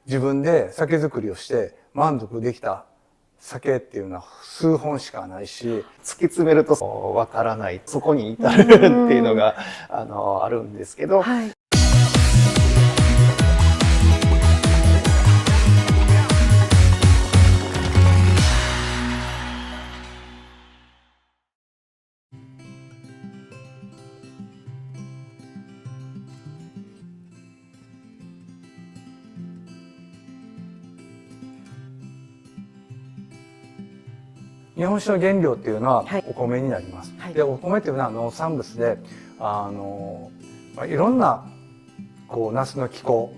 自分で酒造りをして満足できた酒っていうのは数本しかないし、突き詰めるとわからない、そこに至るっていうのがあるんですけど、はい。日本酒の原料っていうのははいお米になります。はいで、お米っていうのは農産物で、いろんな夏の気候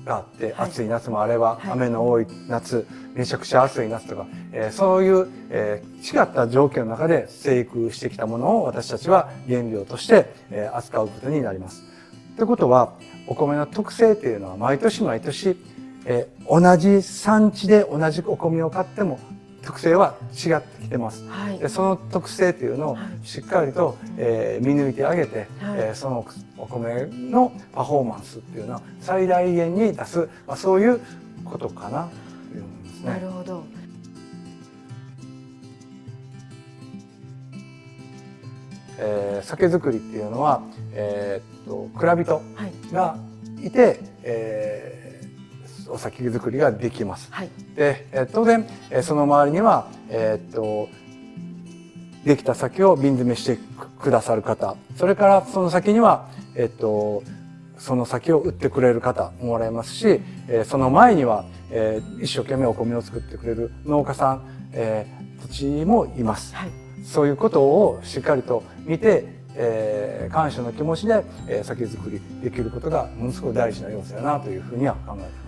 があって、はい暑い夏もあれば、はい雨の多い夏、めちゃくちゃ暑い夏とか、そういう、違った条件の中で生育してきたものを私たちは原料として、扱うことになります。ということは、お米の特性っていうのは毎年毎年、同じ産地で同じお米を買っても特性は違ってきてます。はい。でその特性というのをしっかりと、見抜いてあげて、はいそのお米のパフォーマンスっていうのを最大限に出す、そういうことかなという思いますね。なるほど。酒造りっていうのは、蔵人はい。がいて、お酒造りができます。はい。で、当然、その周りには、できた酒を瓶詰めしてくださる方、それからその先には、その酒を売ってくれる方もおられますし、その前には、一生懸命お米を作ってくれる農家さん、たちもいます。はい。そういうことをしっかりと見て、感謝の気持ちで、酒造りできることがものすごく大事な要素だなというふうには考えています。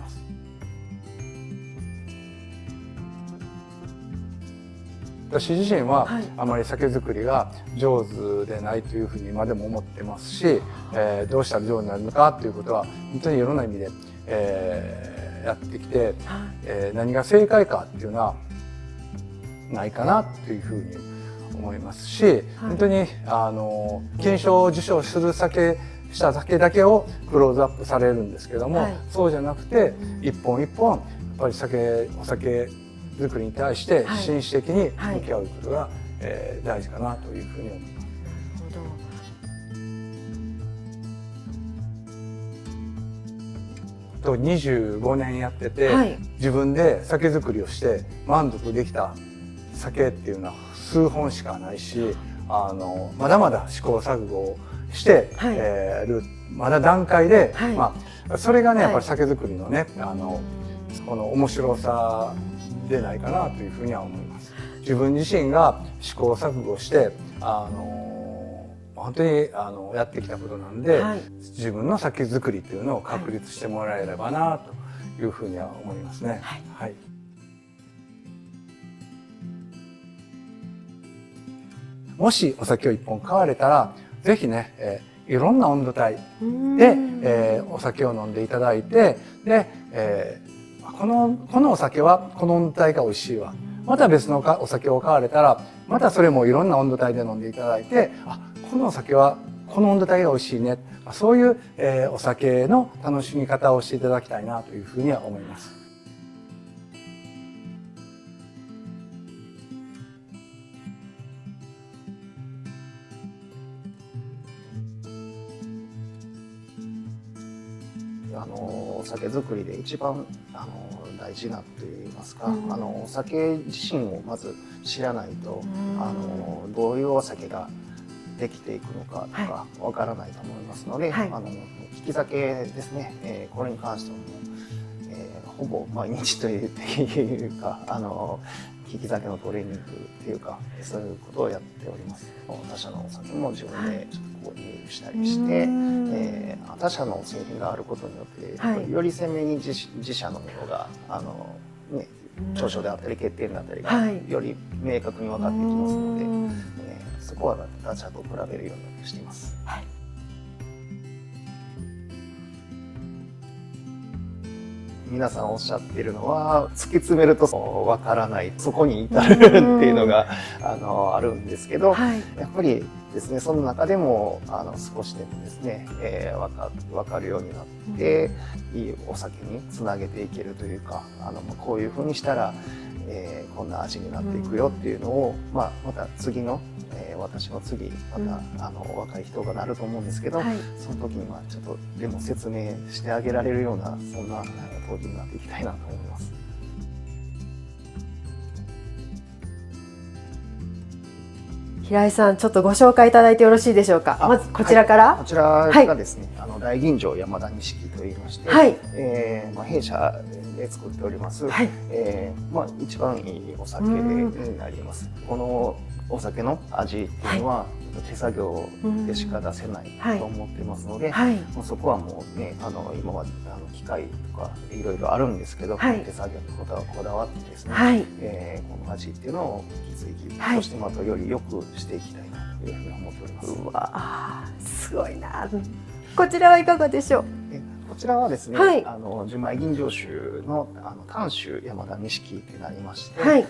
私自身はあまり酒造りが上手でないというふうに今でも思ってますし、どうしたら上手になるのかということは本当にいろんな意味で、やってきて、何が正解かっていうのはないかなというふうに思いますし、本当に金賞を受賞するした酒だけをクローズアップされるんですけども、そうじゃなくて一本一本やっぱりお酒作りに対して紳士的に向き合うことが、大事かなというふうに思います。なるほど。と25年やってて、はい。自分で酒造りをして満足できた酒っていうのは数本しかないし、まだまだ試行錯誤をしてる、まだ段階で、それがねやっぱり酒造りのね、この面白さでないかなというふうには思います。自分自身が試行錯誤して本当にやってきたことなんで、自分の酒造りというのを確立してもらえればなというふうには思いますね。はい。もしお酒を一本買われたら、ぜひね、いろんな温度帯で、お酒を飲んでいただいて、で、このお酒はこの温度帯が美味しいわ。また別のお酒を買われたら、またそれもいろんな温度帯で飲んでいただいて、このお酒はこの温度帯が美味しいね。そういう、お酒の楽しみ方をしていただきたいなというふうには思います。お酒造りで一番大事なといいますか、お酒自身をまず知らないと、どういうお酒ができていくのかとかわからないと思いますので、利き酒ですね、これに関してはもう、ほぼ毎日というか利き酒のトレーニングっていうか、そういうことをやっております。他社のお酒も自分で購入したりして、他社の製品があることによって、より鮮明に自社のものが長所であったり欠点だったりがより明確に分かってきますので、そこは他社と比べるようにしています。皆さんおっしゃってるのは、突き詰めるとわからない、そこに至るっていうのがあるんですけど、はい、やっぱりですね、その中でも少しでもですね、わかるようになって、いいお酒につなげていけるというか、こういうふうにしたら、こんな味になっていくよっていうのを、また次の、私の次また、若い人がなると思うんですけど、はい、その時にはちょっとでも説明してあげられるようなそんな当時になっていきたいなと思います。平井さん、ちょっとご紹介いただいてよろしいでしょうか。まずこちらから。こちらがですね、大吟醸山田錦といいまして、はい、弊社で作っております、はい、一番いいお酒になります。このお酒の味っていうのは、手作業でしか出せないと思ってますので、はい、もうそこはもうね、今まで機械とかいろいろあるんですけど、はい、手作業にこだわってですね、はい、この味っていうのを引き継ぎ、はい、そしてまたより良くしていきたいなというふうに思っております。うわー、すごいな。こちらはいかがでしょう。こちらはですね、はい純米吟醸酒の単酒山田錦となりまして、はい、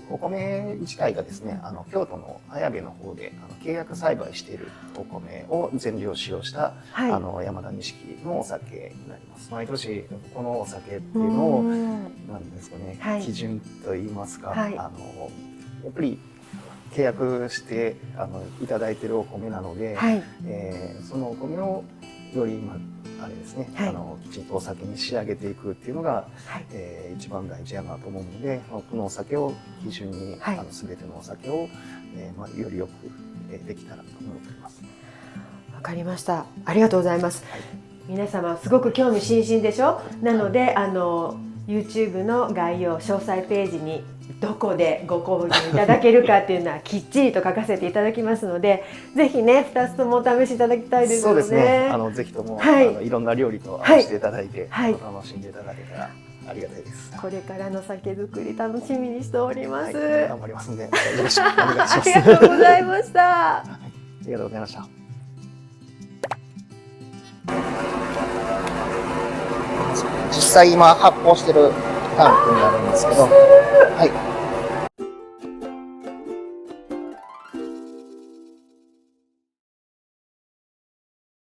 お米自体がですね、京都の綾部の方で契約栽培しているお米を全量使用した、はい、山田錦のお酒になります。毎年このお酒っていうのをなんですかね、はい、基準といいますか、はい、やっぱり契約していただいているお米なので、はい、そのお米をよりあれですね、はい、きちんとお酒に仕上げていくっていうのが、はい、一番大事やなと思うので、このお酒を基準に、はい、全てのお酒を、よりよくできたらと思っています。わかりました。ありがとうございます。はい、皆様すごく興味津々でしょ。なのでYouTube の概要詳細ページにどこでご購入いただけるかっていうのはきっちりと書かせていただきますので、ぜひね2つともお試しいただきたいですよね。そうですね。ぜひとも、はい、いろんな料理と合わせていただいて、はい、楽しんでいただけたらありがたいです。これからの酒造り楽しみにしております。はい、頑張りますのでよろしくお願いします。ありがとうございました。はい、ありがとうございました。実際今発泡してるタンクになるんですけど、はい。